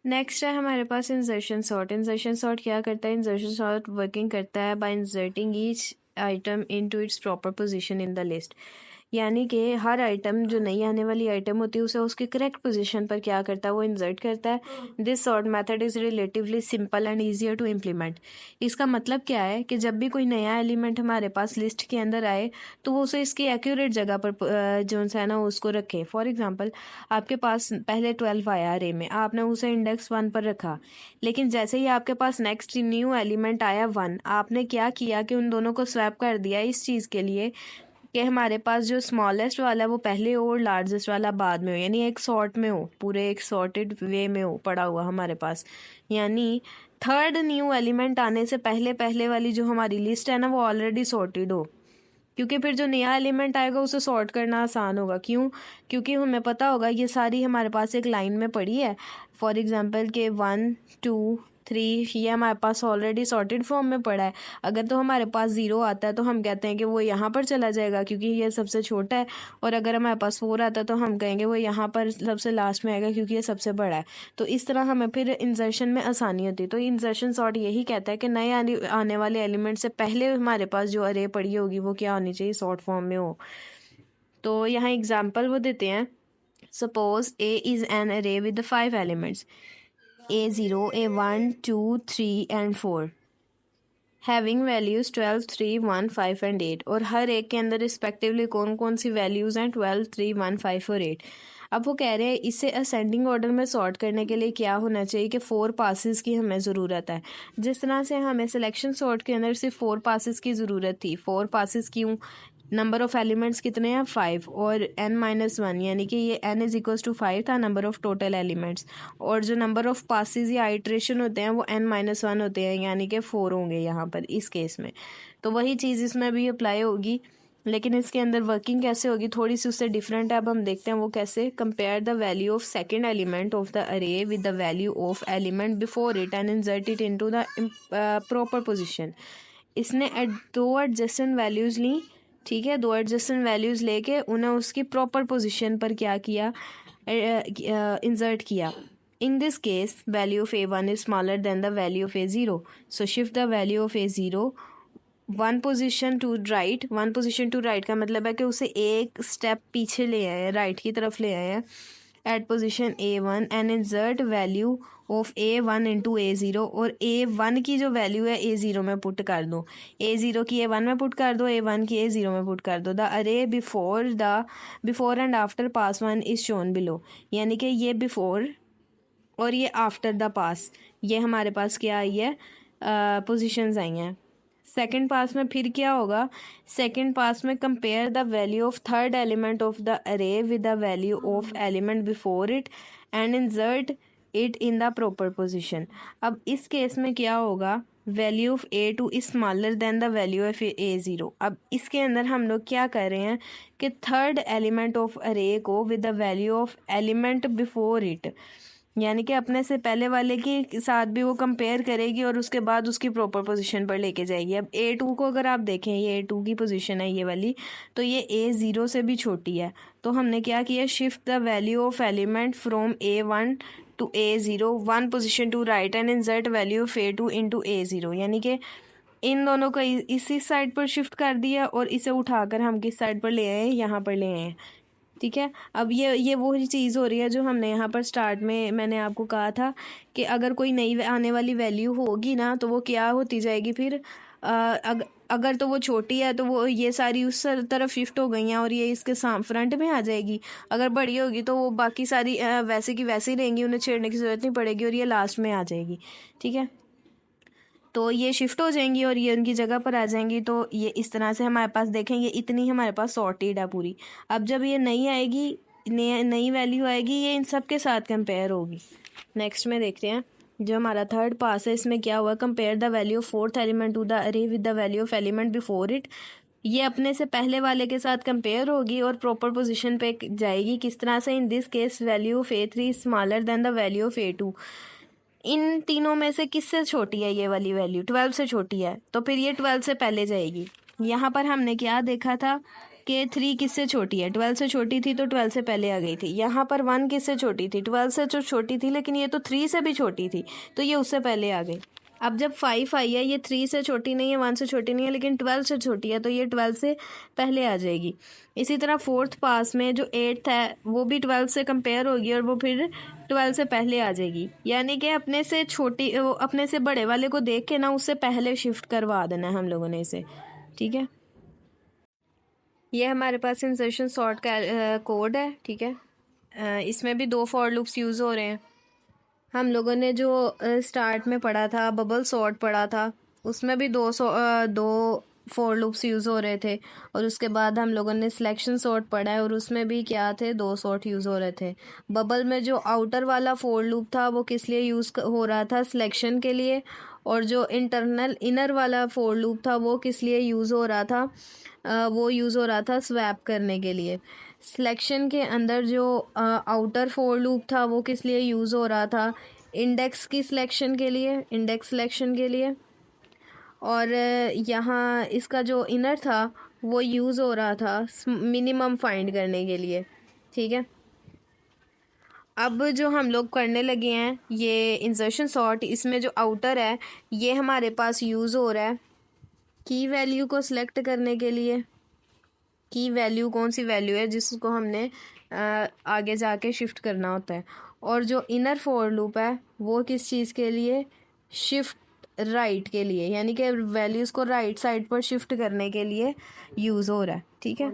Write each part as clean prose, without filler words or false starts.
Next है हमारे पास insertion sort. Insertion sort क्या करता है? इंसर्शन सॉर्ट वर्किंग करता है bye inserting each item into its proper position in the list. यानी कि हर आइटम जो नई आने वाली आइटम होती है उसे उसकी करेक्ट पोजीशन पर क्या करता है? वो इंसर्ट करता है। This sort method is relatively simple and easier to implement. इसका मतलब क्या है कि जब भी कोई नया एलिमेंट हमारे पास लिस्ट के अंदर आए तो वो उसे इसकी एक्यूरेट जगह पर जो है ना उसको रखे। फॉर एग्जांपल, आपके पास पहले 12 आया अरे में, आपने उसे इंडेक्स 1 पर रखा, लेकिन जैसे ही आपके पास नेक्स्ट न्यू एलिमेंट आया 1, आपने क्या किया कि उन दोनों को स्वैप कर दिया इस चीज़ के लिए कि हमारे पास जो स्मॉलेस्ट वाला है वो पहले हो और लार्जेस्ट वाला बाद में हो, यानी एक सॉर्ट में हो, पूरे एक सॉर्टेड वे में हो पड़ा हुआ हमारे पास। यानी थर्ड न्यू एलिमेंट आने से पहले पहले वाली जो हमारी लिस्ट है ना वो ऑलरेडी सॉर्टेड हो, क्योंकि फिर जो नया एलिमेंट आएगा उसे सॉर्ट करना आसान होगा। क्यों? क्योंकि हमें पता होगा ये सारी हमारे पास एक लाइन में पड़ी है। फॉर एग्जांपल के 1 2 3 ये हमारे पास ऑलरेडी सॉर्टेड फॉर्म में पड़ा है। अगर तो हमारे पास 0 आता है तो हम कहते हैं कि वो यहाँ पर चला जाएगा क्योंकि ये सबसे छोटा है, और अगर हमारे पास 4 आता है तो हम कहेंगे वो यहाँ पर सबसे लास्ट में आएगा क्योंकि ये सबसे बड़ा है। तो इस तरह हमें फिर इंसर्शन में आसानी होती है। तो इंसर्शन सॉर्ट यही कहता है कि नए आने वाले एलिमेंट से पहले हमारे पास जो अरे पड़ी होगी वो क्या होनी चाहिए? सॉर्ट फॉर्म में हो। तो यहाँ एग्जाम्पल वो देते हैं। सपोज ए इज एन अरे with 5 elements A0, A1, 2, 3 and 4 having values 12, 3, 1, 5 and 8, और हर एक के अंदर रिस्पेक्टिवली कौन कौन सी वैल्यूज हैं? 12, 3, 1, 5 और 8। अब वो कह रहे हैं इसे असेंडिंग ऑर्डर में सॉर्ट करने के लिए क्या होना चाहिए कि 4 पासेस की हमें ज़रूरत है। जिस तरह से हमें सिलेक्शन सॉर्ट के अंदर सिर्फ 4 पासेस की ज़रूरत थी। 4 पासेस क्यों? नंबर ऑफ एलिमेंट्स कितने हैं? 5 और n-1, यानी कि ये n इज इक्वल्स टू 5 था नंबर ऑफ टोटल एलिमेंट्स, और जो नंबर ऑफ पासेस या आइट्रेशन होते हैं वो n-1 होते हैं, यानी कि 4 होंगे यहाँ पर इस केस में। तो वही चीज़ इसमें भी अप्लाई होगी, लेकिन इसके अंदर वर्किंग कैसे होगी थोड़ी सी उससे डिफरेंट है। अब हम देखते हैं वो कैसे। Compare the value of second element of the array with the value of element before it and insert it into the proper position. इसने दो एडजेसेंट वैल्यूज़ ली, ठीक है, दो एडजेसेंट वैल्यूज़ लेके उन्हें उसकी प्रॉपर पोजीशन पर क्या किया? इंसर्ट किया। In this case, value of A1 is smaller than the value of A0. So shift the value of A0 one position to right. one position to right का मतलब है कि उसे एक स्टेप पीछे ले आए हैं, राइट की तरफ ले आए हैं at position A1 and insert value of A1 into A0, और A1 की जो वैल्यू है A0 में पुट कर दो। A0 की A1 में पुट कर दो, A1 की A0 में पुट कर दो। द अरे before and after pass 1 is shown below, यानी कि ये बिफोर और ये आफ्टर द पास, ये हमारे पास क्या आई है? पोजीशंस आई हैं। सेकंड पास में फिर क्या होगा? सेकंड पास में compare the value of third element of the array with the value of element before it and insert it in the proper position. अब इस केस में क्या होगा? Value of A2 is smaller than the value of A0। अब इसके अंदर हम लोग क्या कर रहे हैं कि थर्ड एलिमेंट ऑफ अरे को with the value of element before it, यानी कि अपने से पहले वाले के साथ भी वो कंपेयर करेगी और उसके बाद उसकी प्रॉपर पोजीशन पर लेके जाएगी। अब A2 को अगर आप देखें, ये A2 की पोजीशन है ये वाली, तो ये A0 से भी छोटी है। तो हमने क्या किया? Shift the value of element from A1 to A0 one position to right and insert value of A2 into A0, यानी कि इन दोनों को इसी साइड पर शिफ्ट कर दिया और इसे उठाकर हम किस साइड पर ले आए? यहाँ पर ले आए। ठीक है। अब ये वही चीज़ हो रही है जो हमने यहाँ पर स्टार्ट में मैंने आपको कहा था कि अगर कोई नई आने वाली वैल्यू होगी ना तो वो क्या होती जाएगी फिर? अगर तो वो छोटी है तो वो ये सारी उस तरफ शिफ्ट हो गई हैं और ये इसके फ्रंट में आ जाएगी। अगर बड़ी होगी तो वो बाकी सारी वैसे की वैसे ही रहेंगी, उन्हें छेड़ने की ज़रूरत नहीं पड़ेगी और ये लास्ट में आ जाएगी। ठीक है, तो ये शिफ्ट हो जाएंगी और ये उनकी जगह पर आ जाएंगी। तो ये इस तरह से हमारे पास देखें, ये इतनी हमारे पास सॉर्टेड है पूरी। अब जब ये नई आएगी, नई वैल्यू आएगी, ये इन सब के साथ कंपेयर होगी। नेक्स्ट में देखते हैं जो हमारा थर्ड पास है, इसमें क्या हुआ? Compare the value of fourth element to the array with the value of element before it. ये अपने से पहले वाले के साथ कंपेयर होगी और प्रॉपर पोजीशन पे जाएगी। किस तरह से? In this case value of A3 smaller than the value of A2। इन तीनों में से किससे छोटी है ये वाली वैल्यू? 12 से छोटी है, तो फिर ये 12 से पहले जाएगी। यहाँ पर हमने क्या देखा था कि 3 किससे छोटी है, 12 से छोटी थी तो 12 से पहले आ गई थी। यहाँ पर 1 किससे छोटी थी, 12 से जो छोटी थी, लेकिन ये तो 3 से भी छोटी थी तो ये उससे पहले आ गई। अब जब 5 आई है, ये 3 से छोटी नहीं है, 1 से छोटी नहीं है, लेकिन 12 से छोटी है तो ये 12 से पहले आ जाएगी। इसी तरह फोर्थ पास में जो 8th है वो भी 12 से कंपेयर होगी और वो फिर 12 से पहले आ जाएगी। यानी कि अपने से छोटी, अपने से बड़े वाले को देख के ना उससे पहले शिफ्ट करवा देना है हम लोगों ने इसे, ठीक है। ये हमारे पास इंसर्शन सॉर्ट का कोड है, ठीक है। इसमें भी 2 फॉर लूप्स यूज़ हो रहे हैं। हम लोगों ने जो स्टार्ट में पढ़ा था, बबल सॉर्ट पढ़ा था, उसमें भी 2 फॉर लूप्स यूज़ हो रहे थे। और उसके बाद हम लोगों ने सिलेक्शन सॉर्ट पढ़ा है और उसमें भी क्या थे, 2 सॉर्ट यूज़ हो रहे थे। बबल में जो आउटर वाला फॉर लूप था वो किस लिए यूज़ हो रहा था, सिलेक्शन के लिए। और जो इनर वाला फॉर लूप था वो किस लिए यूज़ हो रहा था, वो यूज़ हो रहा था स्वैप करने के लिए। सिलेक्शन के अंदर जो आउटर फॉर लूप था वो किस लिए यूज़ हो रहा था, इंडेक्स की सिलेक्शन के लिए, इंडेक्स सिलेक्शन के लिए। और यहाँ इसका जो इनर था वो यूज़ हो रहा था मिनिमम फाइंड करने के लिए, ठीक है। अब जो हम लोग करने लगे हैं ये इंसर्शन सॉर्ट, इसमें जो आउटर है ये हमारे पास यूज़ हो रहा है की वैल्यू को सिलेक्ट करने के लिए। की वैल्यू कौन सी वैल्यू है जिसको हमने आगे जाके शिफ्ट करना होता है। और जो इनर फॉर लूप है वो किस चीज़ के लिए, शिफ्ट राइट के लिए, यानी कि वैल्यूज़ को राइट साइड पर शिफ्ट करने के लिए यूज़ हो रहा है, ठीक है।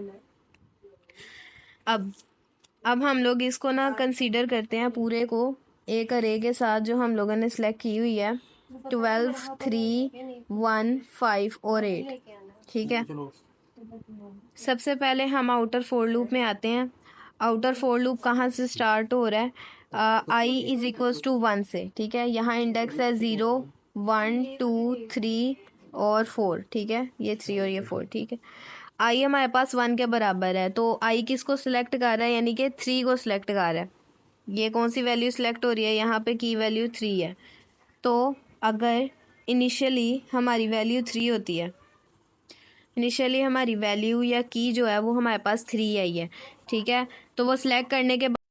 अब हम लोग इसको ना कंसीडर करते हैं पूरे को एक अरे के साथ जो हम लोगों ने सेलेक्ट की हुई है, 12, 3, 1, 5 और 8, ठीक है। सबसे पहले हम आउटर फॉर लूप में आते हैं। आउटर फॉर लूप कहाँ से स्टार्ट हो रहा है, आई इज इक्वल्स टू 1 से, ठीक है। यहाँ इंडेक्स है 0, 1, 2, 3 और 4, ठीक है। ये 3 और ये 4, ठीक है। आई हमारे पास 1 के बराबर है तो आई किसको सिलेक्ट कर रहा है, यानी कि 3 को सिलेक्ट कर रहा है। ये कौन सी वैल्यू सिलेक्ट हो रही है, यहाँ पे की वैल्यू 3 है। तो अगर इनिशियली हमारी वैल्यू 3 होती है, इनिशियली हमारी वैल्यू या की जो है वो हमारे पास 3 आई है, ठीक है। तो वो सिलेक्ट करने के बाद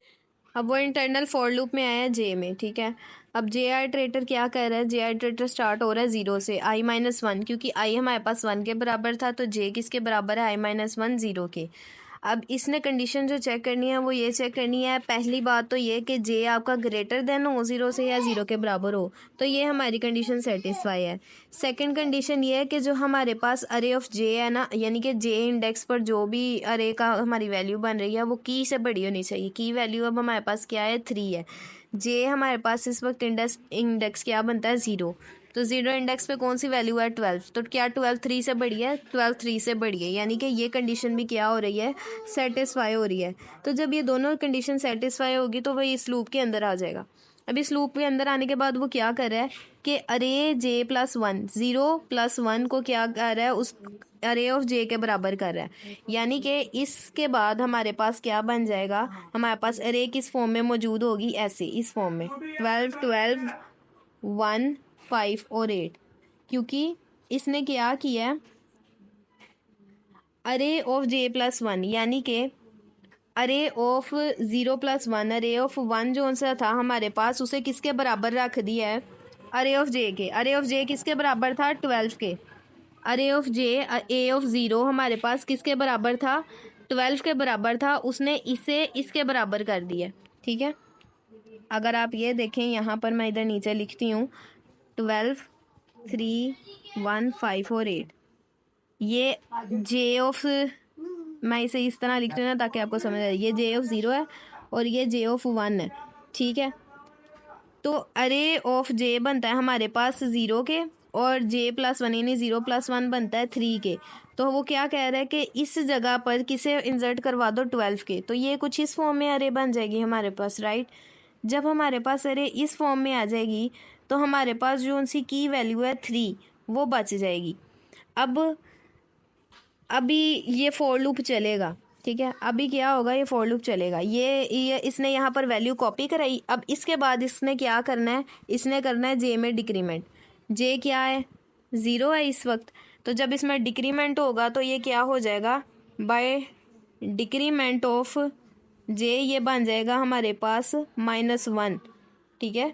अब वो इंटरनल फॉर लूप में आया जे में, ठीक है। अब जे आइटरेटर क्या कर रहा है, जे आइटरेटर स्टार्ट हो रहा है 0 से, i-1, क्योंकि आई हमारे पास 1 के बराबर था तो जे किसके बराबर है, i-1 0 के। अब इसने कंडीशन जो चेक करनी है वो ये चेक करनी है, पहली बात तो ये कि जे आपका ग्रेटर देन हो 0 से या 0 के बराबर हो, तो ये हमारी कंडीशन सेटिस्फाई है। सेकंड कंडीशन ये है कि जो हमारे पास अरे ऑफ जे है ना, यानी कि जे इंडेक्स पर जो भी अरे का हमारी वैल्यू बन रही है वो की से बड़ी होनी चाहिए। की वैल्यू अब हमारे पास क्या है, 3 है। जे हमारे पास इस वक्त इंडेक्स क्या बनता है, 0। तो 0 इंडेक्स पे कौन सी वैल्यू है, 12। तो क्या 12 3 से बड़ी है, 12 3 से बड़ी है, यानी कि ये कंडीशन भी क्या हो रही है, सेटिस्फाई हो रही है। तो जब ये दोनों कंडीशन सेटिस्फाई होगी तो वही इस लूप के अंदर आ जाएगा। अब इस लूप के अंदर आने के बाद वो क्या कर रहा है कि अरे जे प्लस 1, 0 + 1 को क्या कर रहा है, उस अरे ऑफ जे के बराबर कर रहा है। यानी कि इसके बाद हमारे पास क्या बन जाएगा, हमारे पास अरे किस फॉर्म में मौजूद होगी, ऐसे इस फॉर्म में 12, 12, 1, 5 और 8, क्योंकि इसने क्या किया है, अरे ऑफ जे प्लस 1, यानी कि अरे ऑफ 0 + 1, अरे ऑफ 1 जो सा था हमारे पास उसे किसके बराबर रख दिया है, अरे ऑफ जे के। अरे ऑफ जे किसके बराबर था, 12 के। अरे ऑफ जे ए ऑफ 0 हमारे पास किसके बराबर था, 12 के बराबर था, उसने इसे इसके बराबर कर दिया, ठीक है। अगर आप ये देखें यहाँ पर मैं इधर नीचे लिखती हूँ 12, 3, 1, 5 और 8, ये जे ऑफ, मैं इसे इस तरह लिखती हूँ ना ताकि आपको समझ आए, ये जे ऑफ 0 है और ये जे ऑफ 1 है, ठीक है। तो अरे ऑफ जे बनता है हमारे पास 0 के और जे प्लस 1 यानी 0 + 1 बनता है 3 के। तो वो क्या कह रहा है कि इस जगह पर किसे इंसर्ट करवा दो, 12 के। तो ये कुछ इस फॉर्म में अरे बन जाएगी हमारे पास, राइट। जब हमारे पास अरे इस फॉर्म में आ जाएगी तो हमारे पास जो उनकी की वैल्यू है 3 वो बच जाएगी। अब अभी ये फॉर लूप चलेगा, ठीक है। अभी क्या होगा, ये फॉर लूप चलेगा, ये इसने यहाँ पर वैल्यू कॉपी कराई। अब इसके बाद इसने क्या करना है, इसने करना है जे में डिक्रीमेंट। जे क्या है, 0 है इस वक्त, तो जब इसमें डिक्रीमेंट होगा तो ये क्या हो जाएगा, बाय डिक्रीमेंट ऑफ जे, ये बन जाएगा हमारे पास -1। ठीक है,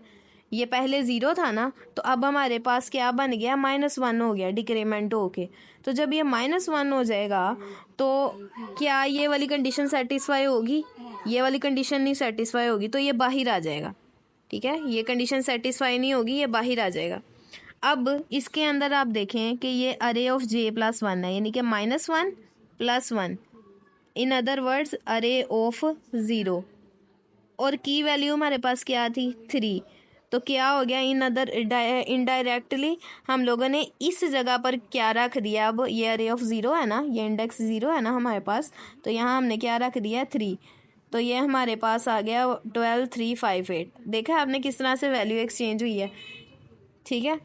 ये पहले 0 था ना, तो अब हमारे पास क्या बन गया, -1 हो गया डिक्रीमेंट होके। तो जब ये -1 हो जाएगा तो क्या ये वाली कंडीशन सेटिस्फाई होगी? ये वाली कंडीशन नहीं सेटिस्फाई होगी, तो ये बाहर आ जाएगा। ठीक है, ये कंडीशन सेटिस्फाई नहीं होगी, ये बाहर आ जाएगा। अब इसके अंदर आप देखें कि ये अरे ऑफ j+1 है, यानी कि -1 + 1, इन अदर वर्ड्स अरे ऑफ 0, और की वैल्यू हमारे पास क्या थी, 3। तो क्या हो गया, इन अदर इनडायरेक्टली हम लोगों ने इस जगह पर क्या रख दिया, अब ये अरे ऑफ 0 है ना, ये इंडेक्स 0 है ना हमारे पास, तो यहाँ हमने क्या रख दिया, 3। तो ये हमारे पास आ गया 12358। देखा आपने किस तरह से वैल्यू एक्सचेंज हुई है। ठीक है,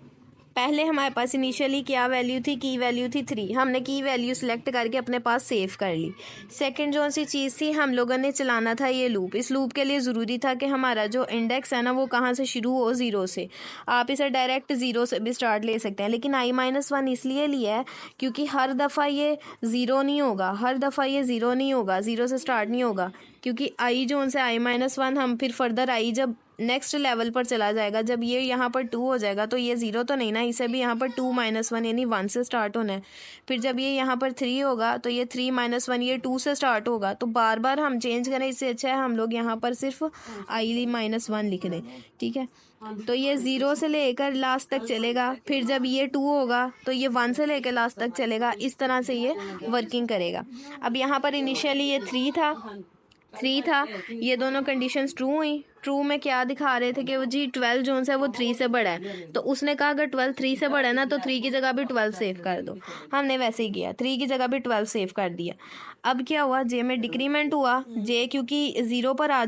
पहले हमारे पास इनिशियली क्या वैल्यू थी, की वैल्यू थी 3, हमने की वैल्यू सिलेक्ट करके अपने पास सेव कर ली। सेकंड जो सी चीज़ थी, हम लोगों ने चलाना था ये लूप। इस लूप के लिए ज़रूरी था कि हमारा जो इंडेक्स है ना वो कहाँ से शुरू हो, 0 से। आप इसे डायरेक्ट 0 से भी स्टार्ट ले सकते हैं, लेकिन i-1 इसलिए लिया है क्योंकि हर दफ़ा ये 0 नहीं होगा, हर दफ़ा ये 0 नहीं होगा, 0 से स्टार्ट नहीं होगा, क्योंकि आई जो उनसे i-1 हम फिर फर्दर आई जब नेक्स्ट लेवल पर चला जाएगा, जब ये यहाँ पर 2 हो जाएगा तो ये 0 तो नहीं ना, इसे भी यहाँ पर 2 - 1 यानी 1 से स्टार्ट होना है। फिर जब ये यहाँ पर 3 होगा तो ये 3 - 1 ये 2 से स्टार्ट होगा। तो बार बार हम चेंज करें, इससे अच्छा है हम लोग यहाँ पर सिर्फ i-1 लिख दें। ठीक है, तो ये 0 से लेकर लास्ट तक चलेगा, फिर जब ये 2 होगा तो ये 1 से लेकर लास्ट तक चलेगा। इस तरह से ये वर्किंग करेगा। अब यहाँ पर इनिशियली ये 3 था, ये दोनों कंडीशंस ट्रू हुई। ट्रू में क्या दिखा रहे थे कि वो जी 12 जो है वो 3 से बड़ा है, तो उसने कहा अगर 12 3 से बड़ा है ना तो 3 की जगह भी 12 सेव कर दो। हमने वैसे ही किया, 3 की जगह भी 12 सेव कर दिया। अब क्या हुआ, जे में डिक्रीमेंट हुआ, जे क्योंकि 0 पर आ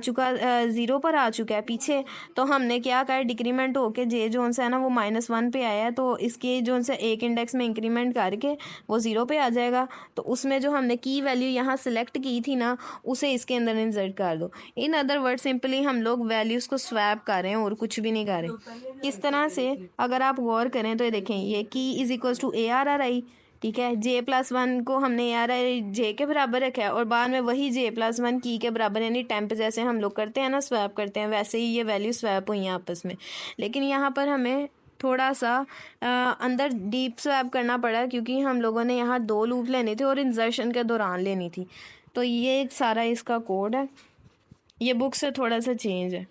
चुका है पीछे, तो हमने क्या कहा, डिक्रीमेंट होके जे जो है ना वो -1 पे आया है, तो इसके जो है एक इंडेक्स में इंक्रीमेंट करके वो 0 पे आ जाएगा। तो उसमें जो हमने की वैल्यू यहाँ सिलेक्ट की थी ना, उसे इसके अंदर इंसर्ट कर दो। इन अदर वर्ड सिंपली हम लोग वैल्यूज़ को स्वैप कर रहे हैं और कुछ भी नहीं कर रहे। किस तरह से, अगर आप गौर करें तो ये देखें, ये की = ARRI। ठीक है, j+1 को हमने ARRI जे के बराबर रखा है, और बाद में वही j+1 की के बराबर, यानी टेम्प जैसे हम लोग करते हैं ना, स्वैप करते हैं, वैसे ही ये वैल्यू स्वैप हुई हैं आपस में। लेकिन यहाँ पर हमें थोड़ा सा अंदर डीप स्वैप करना पड़ा, क्योंकि हम लोगों ने यहाँ 2 लूप लेने थे और इंसर्शन के दौरान लेनी थी। तो ये सारा इसका कोड है, ये बुक से थोड़ा सा चेंज है।